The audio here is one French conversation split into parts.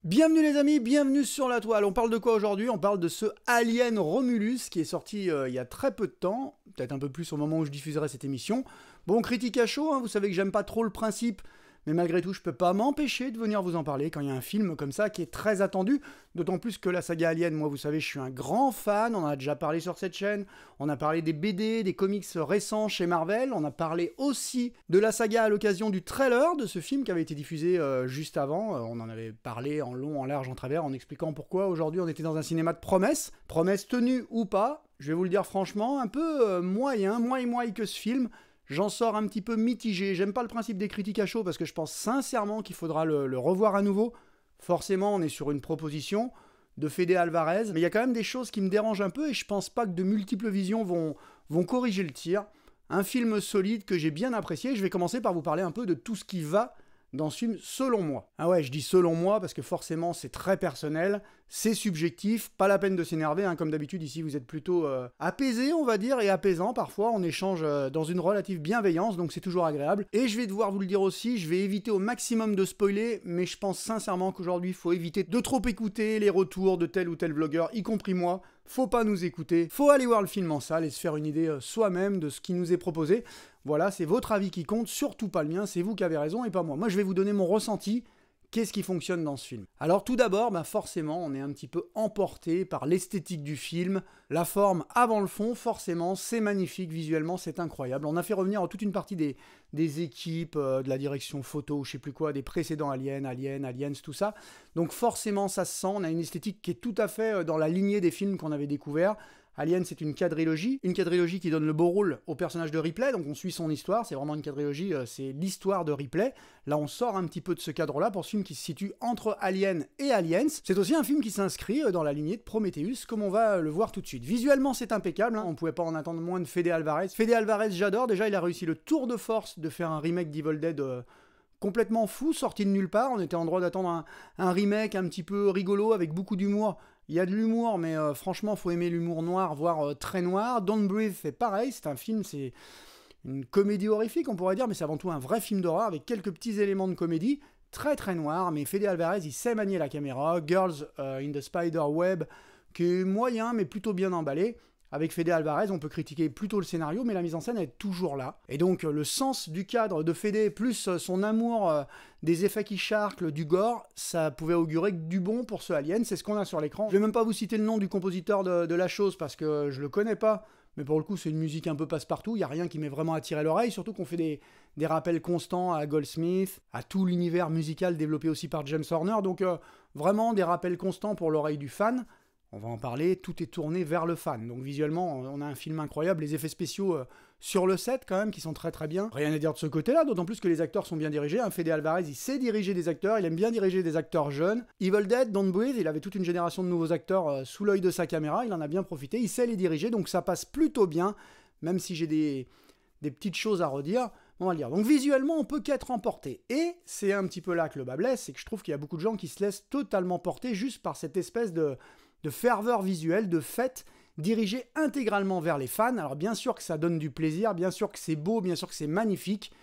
Bienvenue les amis, bienvenue sur la toile. On parle de quoi aujourd'hui? On parle de ce Alien Romulus qui est sorti il y a très peu de temps, peut-être un peu plus au moment où je diffuserai cette émission. Bon, critique à chaud, hein, vous savez que j'aime pas trop le principe, mais malgré tout je peux pas m'empêcher de venir vous en parler quand il y a un film comme ça qui est très attendu, d'autant plus que la saga Alien, moi vous savez je suis un grand fan, on en a déjà parlé sur cette chaîne, on a parlé des BD, des comics récents chez Marvel, on a parlé aussi de la saga à l'occasion du trailer de ce film qui avait été diffusé juste avant, on en avait parlé en long, en large, en travers, en expliquant pourquoi aujourd'hui on était dans un cinéma de promesses, promesses tenues ou pas, je vais vous le dire franchement, un peu moyen que ce film. J'en sors un petit peu mitigé, j'aime pas le principe des critiques à chaud parce que je pense sincèrement qu'il faudra le revoir à nouveau. Forcément, on est sur une proposition de Fede Alvarez, mais il y a quand même des choses qui me dérangent un peu et je pense pas que de multiples visions vont corriger le tir. Un film solide que j'ai bien apprécié, je vais commencer par vous parler un peu de tout ce qui va dans ce film selon moi. Ah ouais, je dis selon moi parce que forcément c'est très personnel, c'est subjectif, pas la peine de s'énerver, hein, comme d'habitude ici vous êtes plutôt apaisé on va dire, et apaisant parfois, on échange dans une relative bienveillance, donc c'est toujours agréable. Et je vais devoir vous le dire aussi, je vais éviter au maximum de spoiler, mais je pense sincèrement qu'aujourd'hui il faut éviter de trop écouter les retours de tel ou tel vlogueur, y compris moi. Faut pas nous écouter, faut aller voir le film en salle et se faire une idée soi-même de ce qui nous est proposé. Voilà, c'est votre avis qui compte, surtout pas le mien, c'est vous qui avez raison et pas moi. Moi je vais vous donner mon ressenti. Qu'est-ce qui fonctionne dans ce film? Alors tout d'abord, forcément, on est un petit peu emporté par l'esthétique du film. La forme avant le fond, forcément, c'est magnifique, visuellement, c'est incroyable. On a fait revenir toute une partie des équipes, de la direction photo, je sais plus quoi, des précédents Aliens, tout ça. Donc forcément, ça se sent, on a une esthétique qui est tout à fait dans la lignée des films qu'on avait découverts. Alien, c'est une quadrilogie qui donne le beau rôle au personnage de Ripley, donc on suit son histoire, c'est vraiment une quadrilogie, c'est l'histoire de Ripley. Là, on sort un petit peu de ce cadre-là pour ce film qui se situe entre Alien et Aliens. C'est aussi un film qui s'inscrit dans la lignée de Prometheus, comme on va le voir tout de suite. Visuellement, c'est impeccable, hein, on pouvait pas en attendre moins de Fede Alvarez. Fede Alvarez, j'adore, déjà il a réussi le tour de force de faire un remake d'Evil Dead complètement fou, sorti de nulle part, on était en droit d'attendre un remake un petit peu rigolo, avec beaucoup d'humour. Il y a de l'humour, mais franchement, faut aimer l'humour noir, voire très noir. Don't Breathe, c'est pareil, c'est un film, c'est une comédie horrifique, on pourrait dire, mais c'est avant tout un vrai film d'horreur, avec quelques petits éléments de comédie, très très noir, mais Fede Alvarez, il sait manier la caméra. Girls in the Spider Web, qui est moyen, mais plutôt bien emballé. Avec Fede Alvarez, on peut critiquer plutôt le scénario, mais la mise en scène est toujours là. Et donc, le sens du cadre de Fede, plus son amour des effets qui charclent, du gore, ça pouvait augurer du bon pour ce Alien, c'est ce qu'on a sur l'écran. Je vais même pas vous citer le nom du compositeur de la chose, parce que je le connais pas, mais pour le coup, c'est une musique un peu passe-partout, il n'y a rien qui m'ait vraiment attiré l'oreille, surtout qu'on fait des rappels constants à Goldsmith, à tout l'univers musical développé aussi par James Horner, donc vraiment des rappels constants pour l'oreille du fan. On va en parler, tout est tourné vers le fan. Donc visuellement, on a un film incroyable, les effets spéciaux sur le set quand même, qui sont très très bien. Rien à dire de ce côté-là, d'autant plus que les acteurs sont bien dirigés. Fede Alvarez, il sait diriger des acteurs, il aime bien diriger des acteurs jeunes. Evil Dead, Don't Breathe, il avait toute une génération de nouveaux acteurs sous l'œil de sa caméra, il en a bien profité, il sait les diriger, donc ça passe plutôt bien, même si j'ai des petites choses à redire. On va le dire. Donc visuellement, on peut qu'être emporté. Et c'est un petit peu là que le bas blesse, c'est que je trouve qu'il y a beaucoup de gens qui se laissent totalement porter juste par cette espèce de ferveur visuelle, de fête, dirigée intégralement vers les fans. Alors bien sûr que ça donne du plaisir, bien sûr que c'est beau, bien sûr que c'est magnifique,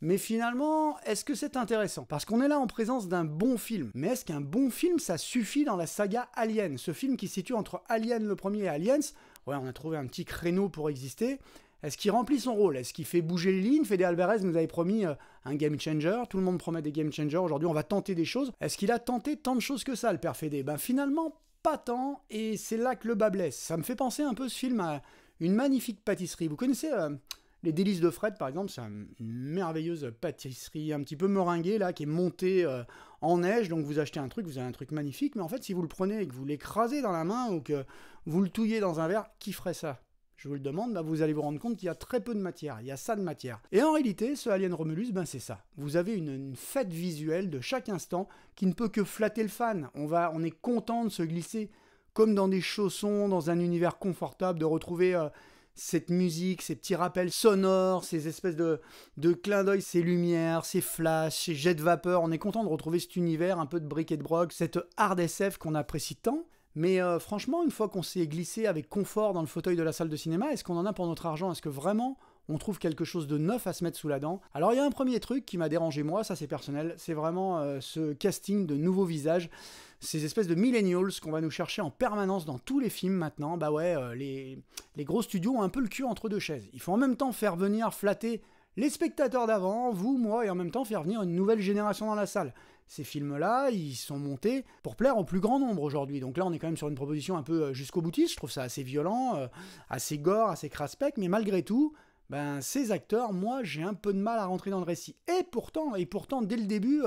mais finalement, est-ce que c'est intéressant? Parce qu'on est là en présence d'un bon film. Mais est-ce qu'un bon film, ça suffit dans la saga Alien? Ce film qui se situe entre Alien le premier et Aliens, ouais, on a trouvé un petit créneau pour exister. Est-ce qu'il remplit son rôle? Est-ce qu'il fait bouger les lignes? Fede Alvarez nous avait promis un game changer. Tout le monde promet des game changers. Aujourd'hui, on va tenter des choses. Est-ce qu'il a tenté tant de choses que ça, le père Fede? Finalement, pas tant, et c'est là que le bas blesse. Ça me fait penser un peu ce film à une magnifique pâtisserie. Vous connaissez les Délices de Fred, par exemple? C'est une merveilleuse pâtisserie un petit peu meringuée, là, qui est montée en neige. Donc vous achetez un truc, vous avez un truc magnifique, mais en fait, si vous le prenez et que vous l'écrasez dans la main, ou que vous le touillez dans un verre, qui ferait ça? Je vous le demande, vous allez vous rendre compte qu'il y a très peu de matière, il y a ça de matière. Et en réalité, ce Alien Romulus, c'est ça. Vous avez une fête visuelle de chaque instant qui ne peut que flatter le fan. On est content de se glisser comme dans des chaussons, dans un univers confortable, de retrouver cette musique, ces petits rappels sonores, ces espèces de clins d'œil, ces lumières, ces flashs, ces jets de vapeur. On est content de retrouver cet univers un peu de bric et de broc, cette hard SF qu'on apprécie tant. Mais franchement, une fois qu'on s'est glissé avec confort dans le fauteuil de la salle de cinéma, est-ce qu'on en a pour notre argent? Est-ce que vraiment on trouve quelque chose de neuf à se mettre sous la dent. Alors il y a un premier truc qui m'a dérangé moi, ça c'est personnel, c'est vraiment ce casting de nouveaux visages, ces espèces de millennials qu'on va nous chercher en permanence dans tous les films maintenant. Bah ouais, les gros studios ont un peu le cul entre deux chaises. Il faut en même temps faire venir flatter les spectateurs d'avant, vous, moi, et en même temps faire venir une nouvelle génération dans la salle. Ces films-là, ils sont montés pour plaire au plus grand nombre aujourd'hui. Donc là, on est quand même sur une proposition un peu jusqu'au boutiste. Je trouve ça assez violent, assez gore, assez craspec, mais malgré tout, ben, ces acteurs, moi, j'ai un peu de mal à rentrer dans le récit. Et pourtant, dès le début,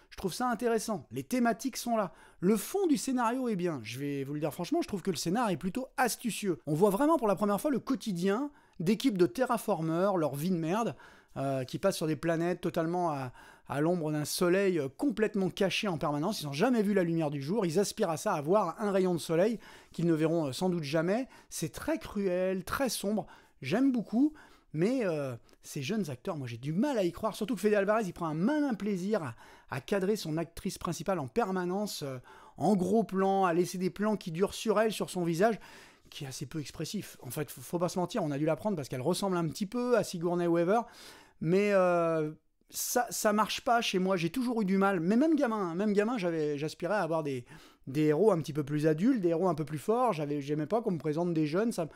je trouve ça intéressant. Les thématiques sont là. Le fond du scénario est bien. Je vais vous le dire franchement, je trouve que le scénar est plutôt astucieux. On voit vraiment pour la première fois le quotidien d'équipes de terraformeurs, leur vie de merde, qui passent sur des planètes totalement à l'ombre d'un soleil complètement caché en permanence. Ils n'ont jamais vu la lumière du jour. Ils aspirent à ça, à voir un rayon de soleil qu'ils ne verront sans doute jamais. C'est très cruel, très sombre. J'aime beaucoup. Mais ces jeunes acteurs, moi j'ai du mal à y croire, surtout que Fede Alvarez, il prend un malin plaisir à cadrer son actrice principale en permanence, en gros plan, à laisser des plans qui durent sur elle, sur son visage, qui est assez peu expressif. En fait, faut pas se mentir, on a dû la prendre parce qu'elle ressemble un petit peu à Sigourney Weaver, mais ça marche pas chez moi, j'ai toujours eu du mal. Mais même gamin, j'aspirais à avoir des héros un petit peu plus adultes, des héros un peu plus forts. J'aimais pas qu'on me présente des jeunes, ça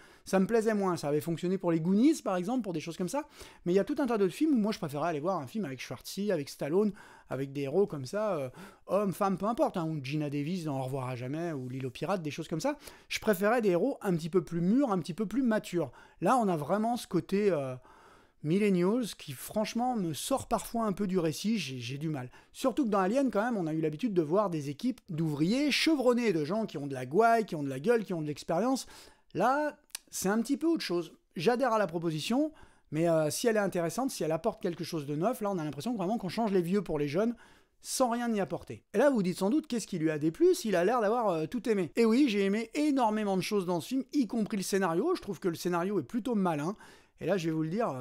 me plaisait moins. Ça avait fonctionné pour les Goonies, par exemple, pour des choses comme ça. Mais il y a tout un tas d'autres films où moi je préférais aller voir un film avec Schwarzenegger, avec Stallone, avec des héros comme ça, hommes, femmes, peu importe, hein, ou Gina Davis dans Au revoir à jamais, ou L'île aux pirates, des choses comme ça. Je préférais des héros un petit peu plus mûrs, un petit peu plus matures. Là, on a vraiment ce côté millennials qui franchement me sort parfois un peu du récit, j'ai du mal. Surtout que dans Alien quand même on a eu l'habitude de voir des équipes d'ouvriers chevronnés, de gens qui ont de la gouaille, qui ont de la gueule, qui ont de l'expérience. Là c'est un petit peu autre chose. J'adhère à la proposition, mais si elle est intéressante, si elle apporte quelque chose de neuf, là on a l'impression vraiment qu'on change les vieux pour les jeunes, sans rien y apporter. Et là, vous vous dites sans doute, qu'est-ce qui lui a déplu? Il a l'air d'avoir tout aimé. Et oui, j'ai aimé énormément de choses dans ce film, y compris le scénario. Je trouve que le scénario est plutôt malin. Et là, je vais vous le dire,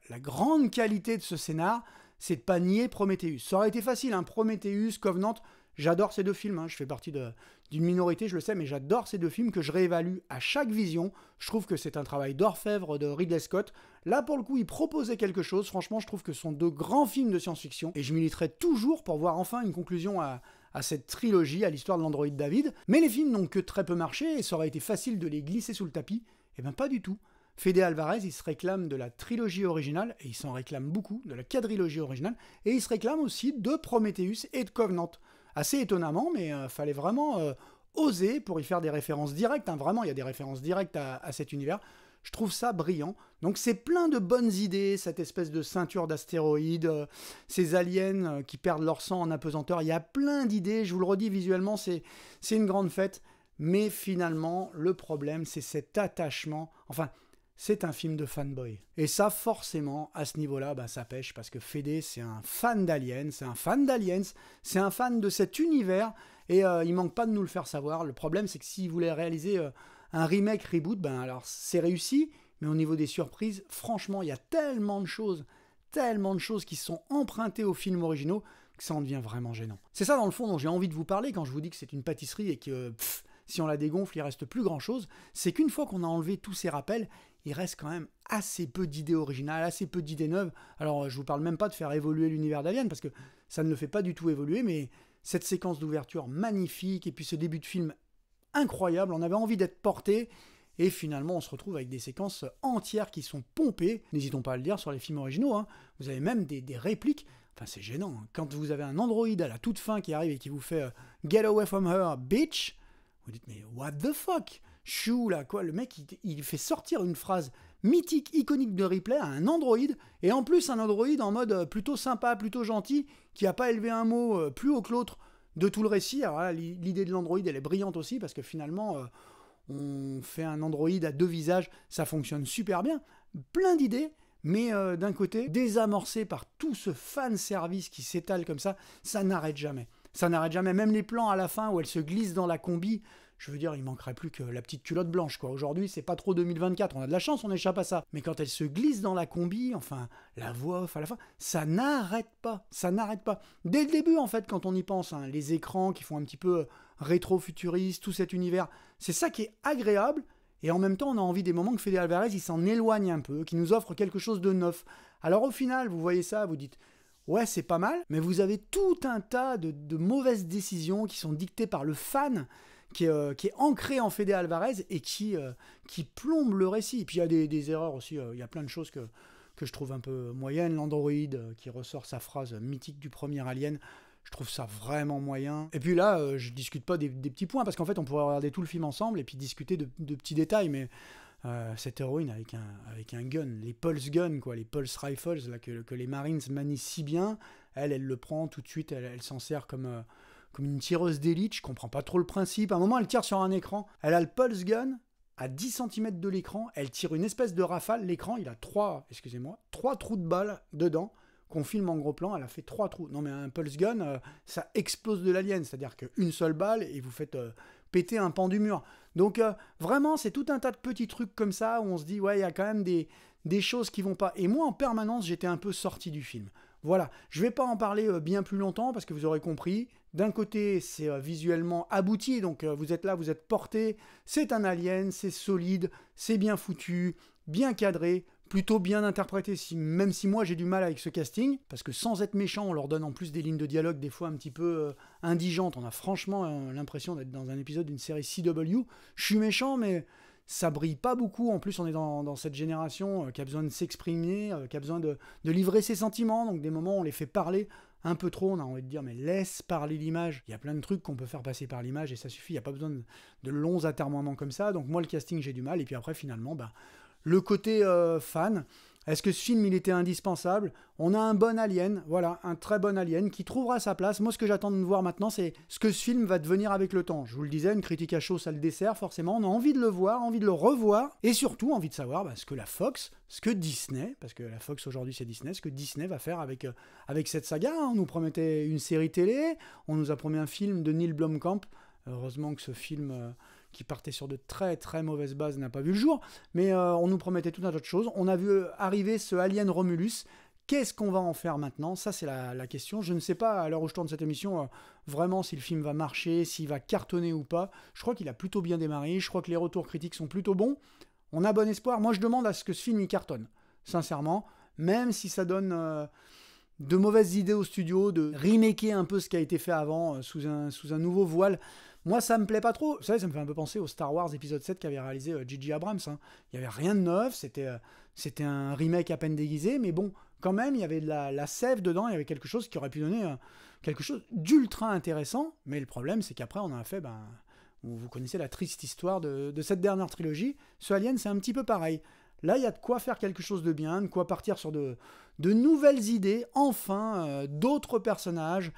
la grande qualité de ce scénar, c'est de pas nier Prometheus. Ça aurait été facile, hein, Prometheus, Covenant, j'adore ces deux films, hein, je fais partie d'une minorité, je le sais, mais j'adore ces deux films que je réévalue à chaque vision. Je trouve que c'est un travail d'orfèvre de Ridley Scott. Là, pour le coup, il proposait quelque chose. Franchement, je trouve que ce sont deux grands films de science-fiction. Et je militerai toujours pour voir enfin une conclusion à cette trilogie, à l'histoire de l'androïde David. Mais les films n'ont que très peu marché et ça aurait été facile de les glisser sous le tapis. Eh bien, pas du tout. Fede Alvarez, il se réclame de la trilogie originale, et il s'en réclame beaucoup, de la quadrilogie originale, et il se réclame aussi de Prometheus et de Covenant. Assez étonnamment, mais fallait vraiment oser pour y faire des références directes, hein. Vraiment, il y a des références directes à cet univers. Je trouve ça brillant. Donc c'est plein de bonnes idées, cette espèce de ceinture d'astéroïdes, ces aliens qui perdent leur sang en apesanteur. Il y a plein d'idées, je vous le redis, visuellement, c'est une grande fête. Mais finalement, le problème, c'est cet attachement. Enfin, c'est un film de fanboy. Et ça, forcément, à ce niveau-là, bah, ça pêche, parce que Fede, c'est un fan d'Aliens, c'est un fan de cet univers, et il manque pas de nous le faire savoir. Le problème, c'est que s'il voulait réaliser un remake, reboot, ben alors c'est réussi, mais au niveau des surprises, franchement, il y a tellement de choses qui sont empruntées aux films originaux, que ça en devient vraiment gênant. C'est ça, dans le fond, dont j'ai envie de vous parler quand je vous dis que c'est une pâtisserie et que, si on la dégonfle, il reste plus grand-chose. C'est qu'une fois qu'on a enlevé tous ces rappels, il reste quand même assez peu d'idées originales, assez peu d'idées neuves. Alors, je vous parle même pas de faire évoluer l'univers d'Alien, parce que ça ne le fait pas du tout évoluer, mais cette séquence d'ouverture magnifique, et puis ce début de film incroyable, on avait envie d'être porté, et finalement, on se retrouve avec des séquences entières qui sont pompées. N'hésitons pas à le dire sur les films originaux, hein. Vous avez même des répliques. Enfin, c'est gênant, hein. Quand vous avez un androïde à la toute fin qui arrive et qui vous fait « Get away from her, bitch !» Vous dites, mais what the fuck? Chou, là, quoi, le mec, il fait sortir une phrase mythique, iconique de Ripley à un androïde, et en plus un androïde en mode plutôt sympa, plutôt gentil, qui a pas élevé un mot plus haut que l'autre de tout le récit. Alors là, l'idée de l'androïde, elle est brillante aussi, parce que finalement, on fait un androïde à deux visages, ça fonctionne super bien. Plein d'idées, mais d'un côté, désamorcé par tout ce fan-service qui s'étale comme ça n'arrête jamais. Ça n'arrête jamais, même les plans à la fin où elle se glisse dans la combi, je veux dire, il manquerait plus que la petite culotte blanche, quoi. Aujourd'hui, c'est pas trop 2024, on a de la chance, on échappe à ça. Mais quand elle se glisse dans la combi, enfin, la voix off à la fin, ça n'arrête pas, ça n'arrête pas. Dès le début, en fait, quand on y pense, hein, les écrans qui font un petit peu rétro-futuriste, tout cet univers, c'est ça qui est agréable, Et en même temps, on a envie des moments que Fede Alvarez, il s'en éloigne un peu, qu'il nous offre quelque chose de neuf. Alors au final, vous voyez ça, vous dites, ouais, c'est pas mal, mais vous avez tout un tas de mauvaises décisions qui sont dictées par le fan, qui est ancré en Fede Alvarez et qui plombe le récit. Et puis il y a des erreurs aussi, il y a plein de choses que je trouve un peu moyennes. L'androïde qui ressort sa phrase mythique du premier Alien, je trouve ça vraiment moyen. Et puis là, je discute pas des petits points, parce qu'en fait, on pourrait regarder tout le film ensemble et puis discuter de petits détails, mais cette héroïne avec un gun, les pulse guns, quoi, les pulse rifles là, que les Marines manient si bien, elle le prend tout de suite, elle s'en sert comme une tireuse d'élite, je comprends pas trop le principe. À un moment, elle tire sur un écran, elle a le pulse gun, à 10 cm de l'écran, elle tire une espèce de rafale, l'écran, il a 3 trous de balles dedans, qu'on filme en gros plan, elle a fait 3 trous. Non mais un pulse gun, ça explose de l'alien, c'est-à-dire qu'une seule balle et vous faites péter un pan du mur. Donc vraiment, c'est tout un tas de petits trucs comme ça où on se dit, ouais, il y a quand même des choses qui vont pas. Et moi, en permanence, j'étais un peu sorti du film. Voilà, je vais pas en parler bien plus longtemps parce que vous aurez compris. D'un côté, c'est visuellement abouti, donc vous êtes là, vous êtes porté. C'est un alien, c'est solide, c'est bien foutu, bien cadré, plutôt bien interprété, même si moi j'ai du mal avec ce casting, parce que sans être méchant, on leur donne en plus des lignes de dialogue des fois un petit peu indigentes. On a franchement l'impression d'être dans un épisode d'une série CW. Je suis méchant, mais ça brille pas beaucoup. En plus, on est dans cette génération qui a besoin de s'exprimer, qui a besoin de livrer ses sentiments. Donc des moments, on les fait parler un peu trop. On a envie de dire, mais laisse parler l'image. Il y a plein de trucs qu'on peut faire passer par l'image et ça suffit. Il n'y a pas besoin de longs atermoiements comme ça. Donc moi, le casting, j'ai du mal. Et puis après, finalement, le côté fan, est-ce que ce film il était indispensable? On a un bon alien, voilà, un très bon alien qui trouvera sa place. Moi, ce que j'attends de voir maintenant, c'est ce que ce film va devenir avec le temps. Je vous le disais, une critique à chaud, ça le dessert, forcément. On a envie de le voir, envie de le revoir, et surtout envie de savoir ce que la Fox, ce que Disney, parce que la Fox aujourd'hui c'est Disney, ce que Disney va faire avec cette saga. On nous promettait une série télé, on nous a promis un film de Neil Blomkamp. Heureusement que ce film qui partait sur de très très mauvaises bases n'a pas vu le jour, mais on nous promettait tout un tas de choses. On a vu arriver ce Alien Romulus. Qu'est-ce qu'on va en faire maintenant? Ça, c'est la question. Je ne sais pas, à l'heure où je tourne cette émission, vraiment si le film va marcher, s'il va cartonner ou pas. Je crois qu'il a plutôt bien démarré. Je crois que les retours critiques sont plutôt bons. On a bon espoir. Moi, je demande à ce que ce film, il cartonne. Sincèrement. Même si ça donne de mauvaises idées au studio, de remaker un peu ce qui a été fait avant, sous un nouveau voile. Moi, ça me plaît pas trop. Vous savez, ça me fait un peu penser au Star Wars épisode 7 qu'avait réalisé J.J. Abrams. Hein. Il n'y avait rien de neuf, c'était un remake à peine déguisé, mais bon, quand même, il y avait de la sève dedans, il y avait quelque chose qui aurait pu donner quelque chose d'ultra intéressant, mais le problème, c'est qu'après, on a fait, vous connaissez la triste histoire de cette dernière trilogie. Ce Alien, c'est un petit peu pareil. Là, il y a de quoi faire quelque chose de bien, de quoi partir sur de nouvelles idées, enfin, d'autres personnages.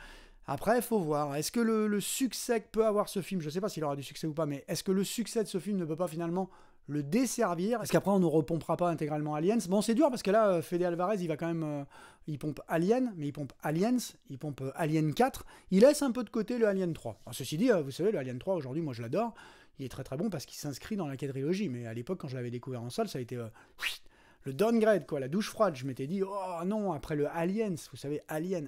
Après, il faut voir. Est-ce que le succès que peut avoir ce film, je ne sais pas s'il aura du succès ou pas, mais est-ce que le succès de ce film ne peut pas finalement le desservir? Est-ce qu'après on ne repompera pas intégralement Aliens? Bon, c'est dur parce que là, Fede Alvarez, il va quand même... il pompe Alien, mais il pompe Aliens, il pompe Alien 4. Il laisse un peu de côté le Alien 3. Alors, ceci dit, vous savez, le Alien 3, aujourd'hui, moi je l'adore. Il est très très bon parce qu'il s'inscrit dans la quadrilogie. Mais à l'époque, quand je l'avais découvert en salle, ça a été... le downgrade, quoi, la douche froide. Je m'étais dit, oh non, après le Aliens, vous savez, Aliens,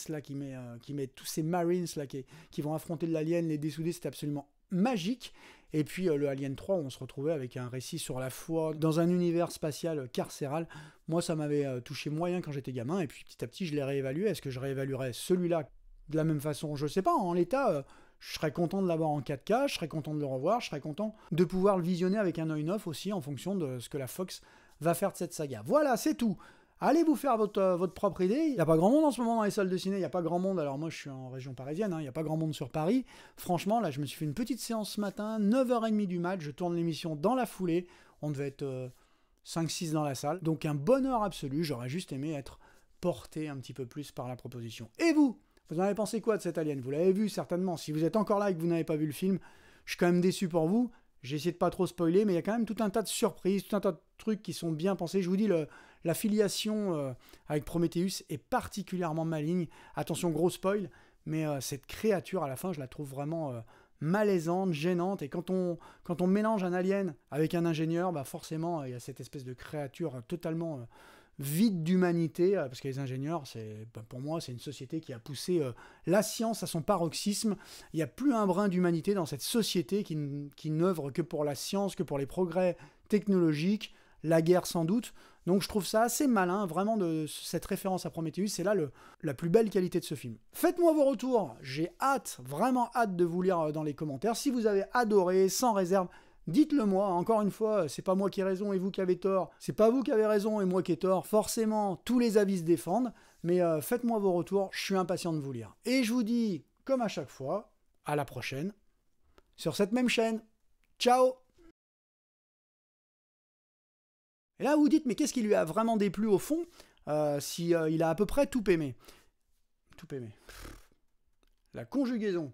là, qui met tous ces Marines, là, qui vont affronter l'Alien, les dessouder, c'était absolument magique. Et puis le Alien 3, où on se retrouvait avec un récit sur la foi, dans un univers spatial carcéral. Moi, ça m'avait touché moyen quand j'étais gamin, et puis petit à petit, je l'ai réévalué. Est-ce que je réévaluerais celui-là de la même façon? Je sais pas, en l'état... je serais content de l'avoir en 4K, je serais content de le revoir, je serais content de pouvoir le visionner avec un œil neuf aussi, en fonction de ce que la Fox va faire de cette saga. Voilà, c'est tout. Allez vous faire votre propre idée. Il n'y a pas grand monde en ce moment dans les salles de ciné, il n'y a pas grand monde. Alors moi je suis en région parisienne, il n'y a pas grand monde sur Paris. Franchement, là je me suis fait une petite séance ce matin, 9h30 du mat, je tourne l'émission dans la foulée. On devait être 5-6 dans la salle. Donc un bonheur absolu, j'aurais juste aimé être porté un petit peu plus par la proposition. Et vous en avez pensé quoi de cet Alien? Vous l'avez vu certainement. Si vous êtes encore là et que vous n'avez pas vu le film, je suis quand même déçu pour vous. J'ai essayé de pas trop spoiler, mais il y a quand même tout un tas de surprises, tout un tas de trucs qui sont bien pensés. Je vous dis, la filiation avec Prometheus est particulièrement maligne. Attention, gros spoil, mais cette créature, à la fin, je la trouve vraiment malaisante, gênante. Et quand on mélange un alien avec un ingénieur, forcément, il y a cette espèce de créature totalement vide d'humanité, parce que les ingénieurs, pour moi, c'est une société qui a poussé la science à son paroxysme. Il n'y a plus un brin d'humanité dans cette société qui n'œuvre que pour la science, que pour les progrès technologiques, la guerre sans doute. Donc je trouve ça assez malin, vraiment, de cette référence à Prometheus. C'est là la plus belle qualité de ce film. Faites-moi vos retours, j'ai hâte, vraiment hâte de vous lire dans les commentaires. Si vous avez adoré, sans réserve, dites-le moi. Encore une fois, c'est pas moi qui ai raison et vous qui avez tort. C'est pas vous qui avez raison et moi qui ai tort. Forcément, tous les avis se défendent. Mais faites-moi vos retours, je suis impatient de vous lire. Et je vous dis, comme à chaque fois, à la prochaine, sur cette même chaîne. Ciao! Et là, vous vous dites, mais qu'est-ce qui lui a vraiment déplu au fond, si il a à peu près tout aimé? Tout aimé. La conjugaison.